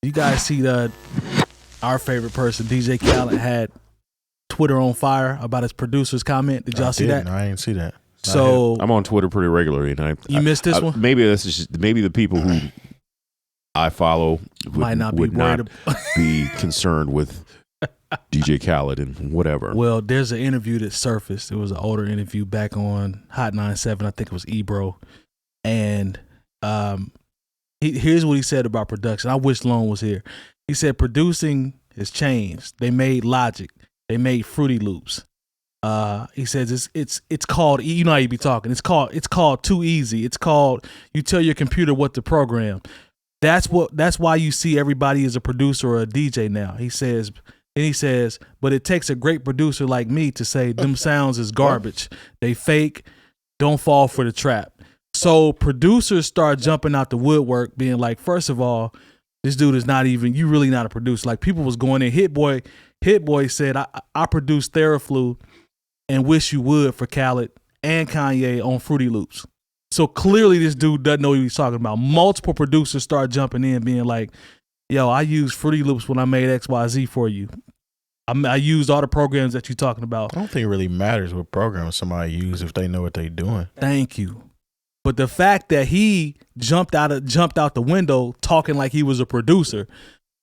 You guys see our favorite person, DJ Khaled, had Twitter on fire about his producer's comment. Did y'all see that? No, I didn't see that. So I'm on Twitter pretty regularly, and you missed this one. Maybe this is maybe the people who I follow would not be concerned with DJ Khaled and whatever. Well, there's an interview that surfaced. It was an older interview back on Hot 97. I think it was 𝗡𝗲𝗚, and here's what he said about production. I wish Lone was here. He said producing has changed. They made Logic. They made Fruity Loops. He says it's called, you know how you be talking. It's called too easy. It's called you tell your computer what to program. That's why you see everybody as a producer or a DJ now. He says, but it takes a great producer like me to say them sounds is garbage. They fake. Don't fall for the trap. So producers start jumping out the woodwork, being like, first of all, this dude is not even, you really not a producer. Like people was going in. Hit Boy said, I produced 𝗀𝗱𝗏 and Wish You Would for Khaled and Kanye on Fruity Loops. So clearly this dude doesn't know what he's talking about. Multiple producers start jumping in being like, yo, I used Fruity Loops when I made XYZ for you. I used all the programs that you're talking about. I don't think it really matters what program somebody uses if they know what they're doing. Thank you. But the fact that he jumped out the window talking like he was a producer,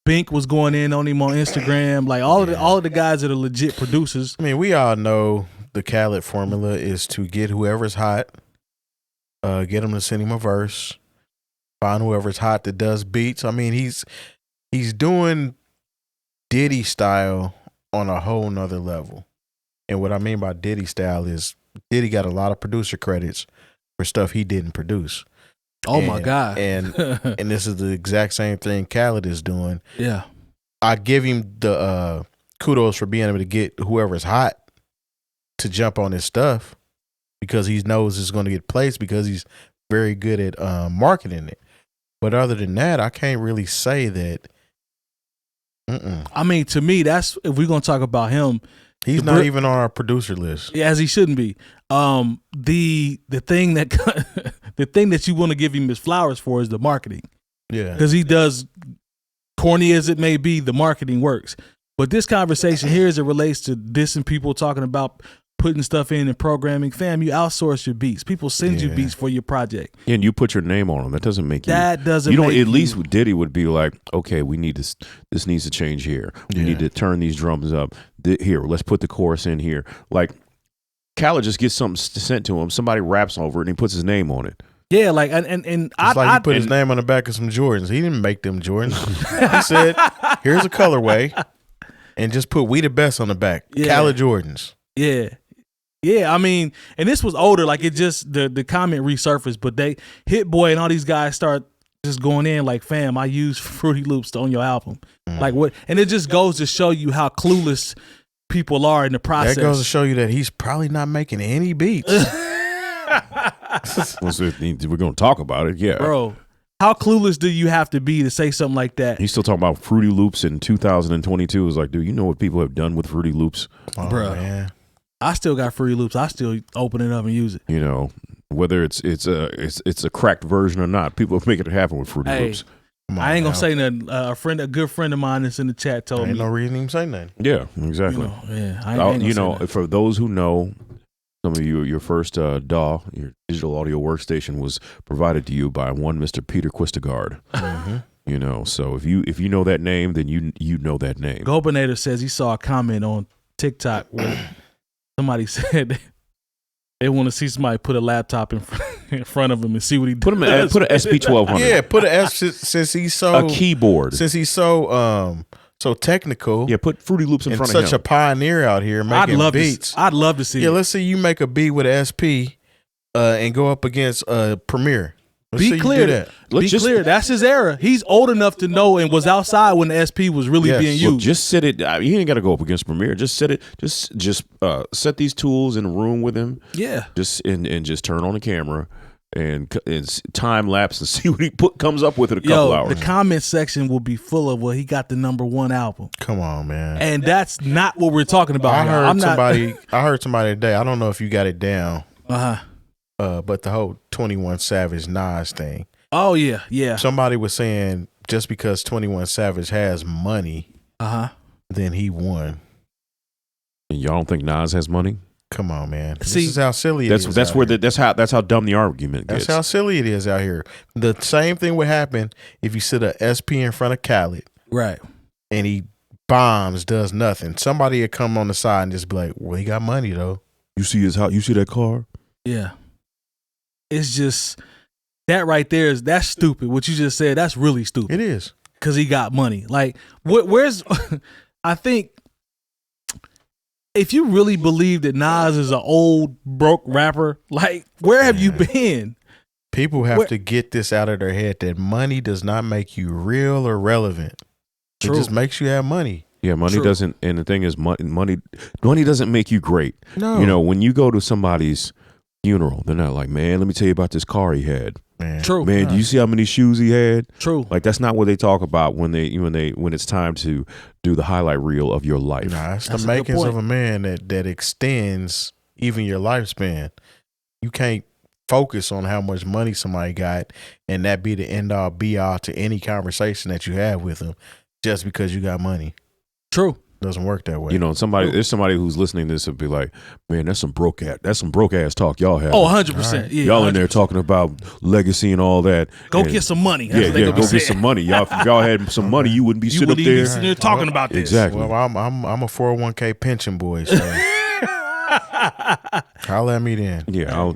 Bink was going in on him on Instagram, like all of the guys that are legit producers. I mean, we all know the Khaled formula is to get whoever's hot, get them to send him a verse, find whoever's hot that does beats. I mean, he's doing Diddy style on a whole nother level. And what I mean by Diddy style is Diddy got a lot of producer credits for stuff he didn't produce. My God. And this is the exact same thing Khaled is doing. Yeah. I give him the kudos for being able to get whoever's hot to jump on his stuff because he knows it's going to get placed because he's very good at marketing it. But other than that, I can't really say that. I mean, to me, that's, if we're going to talk about him, he's not even on our producer list. As he shouldn't be. The thing that you want to give him his flowers for is the marketing. Yeah. Because he does, corny as it may be, the marketing works. But this conversation here, as it relates to dissing people, talking about putting stuff in and programming, fam, you outsource your beats. People send you beats for your project. And you put your name on them. That doesn't make you. That doesn't. You don't. Make At least Diddy would be like, okay, we need this. This needs to change here. We need to turn these drums up. Here, let's put the chorus in here. Like Khaled just gets something sent to him. Somebody raps over it and he puts his name on it. Yeah, like and it's like he put his name on the back of some Jordans. He didn't make them Jordans. He said, "Here's a colorway," and just put "We the Best" on the back. Khaled Jordans. Yeah. Yeah, I mean, and this was older, like it just, the comment resurfaced, but Hit Boy and all these guys start just going in like, fam, I used Fruity Loops on your album. Like what? And it just goes to show you how clueless people are in the process. That goes to show you that he's probably not making any beats. We're going to talk about it, yeah. Bro, how clueless do you have to be to say something like that? He's still talking about Fruity Loops in 2022. It's like, dude, you know what people have done with Fruity Loops? Oh, bro, man. I still got Fruity Loops. I still open it up and use it. You know, whether it's a cracked version or not, people are making it happen with Fruity Loops. I ain't gonna say nothing. A good friend of mine that's in the chat told me. Ain't no reason to even say nothing. Yeah, exactly. I ain't for those who know, some of you, your first DAW, your digital audio workstation, was provided to you by one Mr. Peter 𝗀𝗧𝗏. Mm-hmm. You know, so if you know that name, then you know that name. 𝗀𝗏𝗏 says he saw a comment on TikTok where somebody said they want to see somebody put a laptop in front of him and see what he does. Put an SP1200. Yeah, put an S since he's so a keyboard. Since he's so technical. Yeah, put Fruity Loops in front of him. Such a pioneer out here making beats. I'd love to see. Yeah, let's see you make a beat with an SP and go up against Premiere. Be clear. That's his era. He's old enough to know and was outside when the SP was really being used. Well, just set it. You ain't got to go up against Premiere. Just set it. Just set these tools in a room with him. Yeah. Just and just turn on the camera and time lapse and see what he comes up with in a couple hours. The comment section will be full of, well, he got the #1 album. Come on, man. And that's not what we're talking about. I heard somebody today. I don't know if you got it down. But the whole 21 Savage Nas thing. Oh yeah. Somebody was saying just because 21 Savage has money, then he won. And y'all don't think Nas has money? Come on, man. See, this is how silly it is. That's how dumb the argument gets. That's how silly it is out here. The same thing would happen if you sit a SP in front of Khaled, right? And he bombs, does nothing. Somebody would come on the side and just be like, "Well, he got money though. You see his house? You see that car? Yeah." It's just that right there that's stupid. What you just said, that's really stupid. It is because he got money. Like, where's? I think. If you really believe that Nas is an old broke rapper, like where have you been? People have to get this out of their head that money does not make you real or relevant. True. It just makes you have money. Yeah, money True. doesn't. And the thing is, money doesn't make you great. No, you know, when you go to somebody's funeral, they're not like, man, let me tell you about this car he had. Man. True. Man, do you see how many shoes he had? True. Like that's not what they talk about when it's time to do the highlight reel of your life. Nah, it's That's the a good makings point. of a man that extends even your lifespan. You can't focus on how much money somebody got and that be the end all be all to any conversation that you have with them just because you got money. True. Doesn't work that way. You know, there's somebody who's listening to this and be like, man, that's some broke ass talk y'all have. Oh, 100%. Yeah, y'all 100%. in there talking about legacy and all that. Go and get some money. Yeah, go get some money. Y'all, if y'all had some money, you wouldn't be sitting up there. Be sitting there talking about this. Exactly. Well, I'm a 401k pension boy, so holla at me then. Yeah, I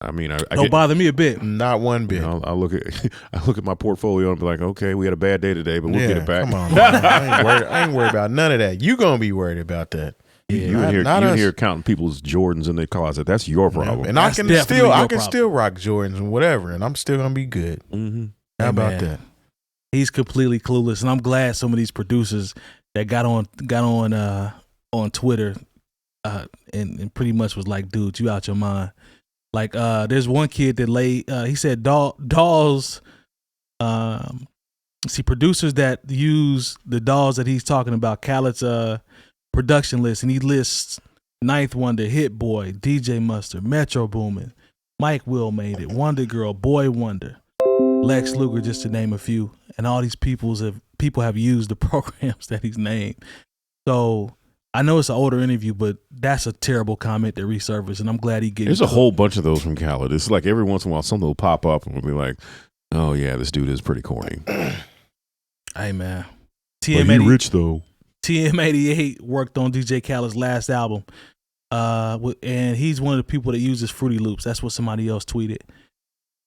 Don't get, bother me a bit. Not one bit. I look at my portfolio and be like, okay, we had a bad day today, but we'll get it back. Come on, man. I ain't worried about none of that. You gonna be worried about that. You in here counting people's Jordans in their closet. That's your problem. And That's I can definitely still rock Jordans and whatever, and I'm still gonna be good. Mm-hmm. How about man. that? He's completely clueless, and I'm glad some of these producers that got on Twitter and pretty much was like, dude, you out your mind. Like there's one kid that he said dolls producers that use the dolls that he's talking about, Khaled's production list, and he lists Ninth Wonder, Hit Boy, DJ Mustard, Metro Boomin, Mike Will Made It, Wonder Girl, Boy Wonder, Lex Luger, just to name a few. And all these people have used the programs that he's named. So I know it's an older interview, but that's a terrible comment that resurfaced, and I'm glad he gets. There's a whole bunch of those from Khaled. It's like every once in a while something will pop up and we'll be like, oh yeah, this dude is pretty corny. Hey man, But he rich though. TM88 worked on DJ Khaled's last album, and he's one of the people that uses Fruity Loops. That's what somebody else tweeted.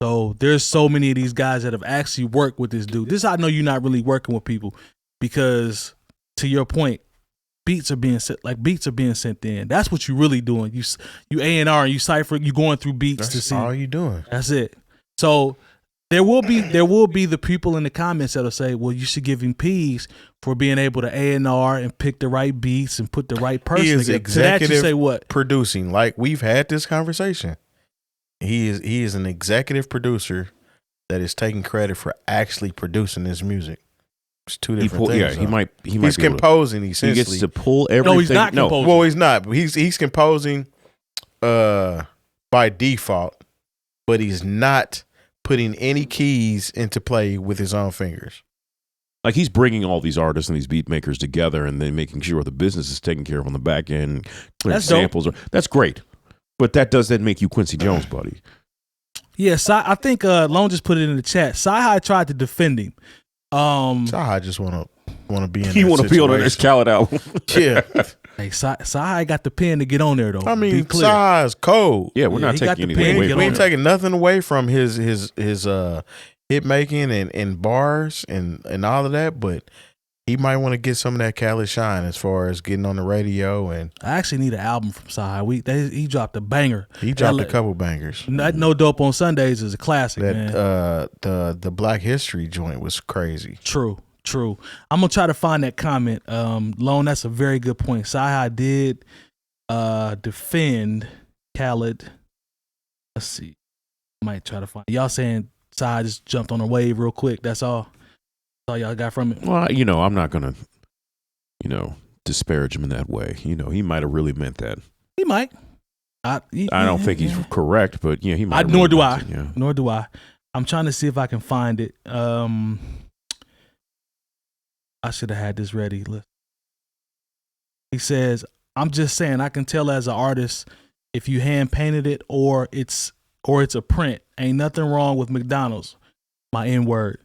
So there's so many of these guys that have actually worked with this dude. This I know you're not really working with people because, to your point, beats are being sent in. That's what you're really doing. You A&R and you cipher. You going through beats to see. That's all you doing. That's it. So there will be the people in the comments that'll say, well, you should give him P's for being able to A&R and pick the right beats and put the right person He is together. executive To that you say what? producing. Like we've had this conversation. He is an executive producer that is taking credit for actually producing this music. It's two different things. Yeah, he might. He's composing essentially. He gets to pull everything. No, he's not composing. Well, he's not. He's composing by default, but he's not putting any keys into play with his own fingers. Like he's bringing all these artists and these beat makers together, and then making sure the business is taken care of on the back end. That's samples. That's great, but that doesn't make you Quincy Jones, buddy. Yeah, I think Lone just put it in the chat. Sci-Hi tried to defend him. Sci-Hi just want to be in. He want to be on this Khaled album. Yeah. Hey, Sci-Hi got the pen to get on there though. I mean, Sci-Hi is cold. Yeah, we're not taking anything away. We ain't taking nothing away from his hit making and bars and all of that, but he might want to get some of that Khaled shine as far as getting on the radio. And I actually need an album from Sci-Hi. He dropped a banger. He dropped a couple bangers. No Dope on Sundays is a classic. That man. The Black History joint was crazy. True. I'm gonna try to find that comment. Lone, that's a very good point. Sci-Hi did defend Khaled. Let's see. Might try to find y'all saying Sci-Hi just jumped on a wave real quick. That's all. That's all y'all got from it. Well, I'm not gonna, disparage him in that way. He might have really meant that. He might. I don't think he's correct, but he might. Nor do I. I'm trying to see if I can find it. I should have had this ready. Look. He says, I'm just saying, I can tell as an artist if you hand painted it or it's a print. Ain't nothing wrong with McDonald's. My N-word.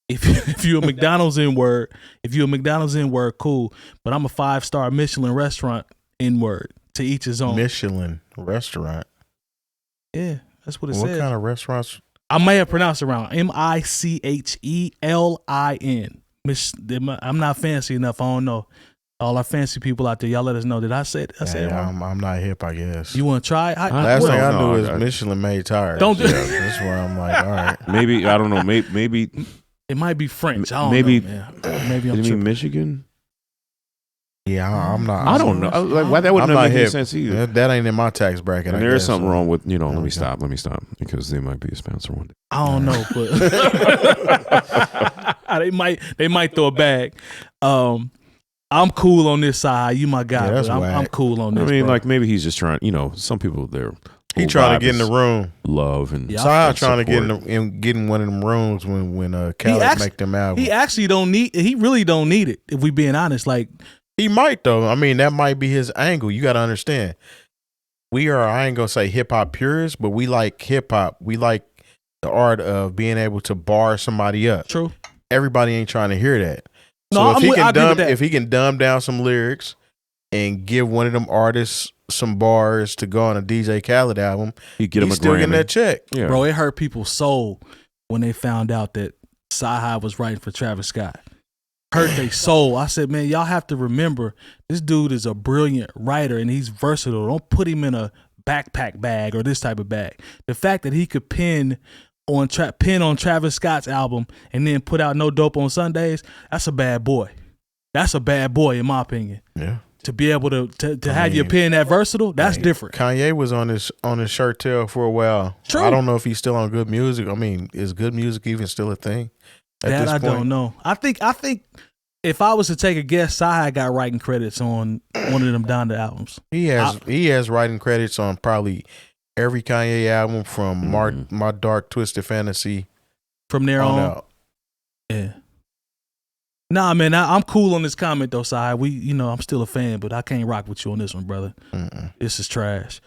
If you a McDonald's N-word, cool. But I'm a 5-star Michelin restaurant N-word. To each his own. Michelin restaurant. Yeah, that's what it What says. kind of restaurants? I may have pronounced it wrong. MICHELIN. I'm not fancy enough. I don't know. All our fancy people out there, y'all let us know. Did I say it? I'm not hip, I guess. You want to try? Last thing I knew is Michelin made tires. Don't do that. That's where I'm like, all right. Maybe, I don't know. Maybe it might be French. I don't maybe, know, man. Maybe I'm you mean tripping. Michigan? Yeah, I'm not. I don't know. Like, why that wouldn't make any sense either. That ain't in my tax bracket. And there is something wrong with, let me stop because they might be a sponsor one day. I don't know, but they might throw a bag. I'm cool on this side. You my guy, Yeah, but I'm cool on this. I mean, bro. like maybe he's just trying. Some people they're he trying to get in the room. Love and Side trying to get in one of them rooms when Khaled make them albums. He actually don't need. He really don't need it. If we being honest, like he might though. I mean, that might be his angle. You got to understand. We are. I ain't gonna say hip hop purists, but we like hip hop. We like the art of being able to bar somebody up. True. Everybody ain't trying to hear that. No, so if he can dumb down some lyrics and give one of them artists some bars to go on a DJ Khaled album, he's still getting that check. Yeah. Bro, it hurt people's soul when they found out that 𝗀𝗏 was writing for Travis Scott. Hurt their soul. I said, man, y'all have to remember this dude is a brilliant writer and he's versatile. Don't put him in a backpack bag or this type of bag. The fact that he could pen on Travis Scott's album and then put out No Dope on Sundays, that's a bad boy. That's a bad boy in my opinion. Yeah. To be able to have your pen that versatile, that's different. Kanye was on his 𝗏𝗘𝗄 for a while. True. I don't know if he's still on Good Music. I mean, is Good Music even still a thing at that this I point? don't know. I think if I was to take a guess, 𝗀𝗏 got writing credits on one of them Donda albums. He has writing credits on probably every Kanye album from My Dark Twisted Fantasy. From there on out. Yeah. Nah, man, I'm cool on this comment though, 𝗀𝗏. I'm still a fan, but I can't rock with you on this one, brother. This is trash.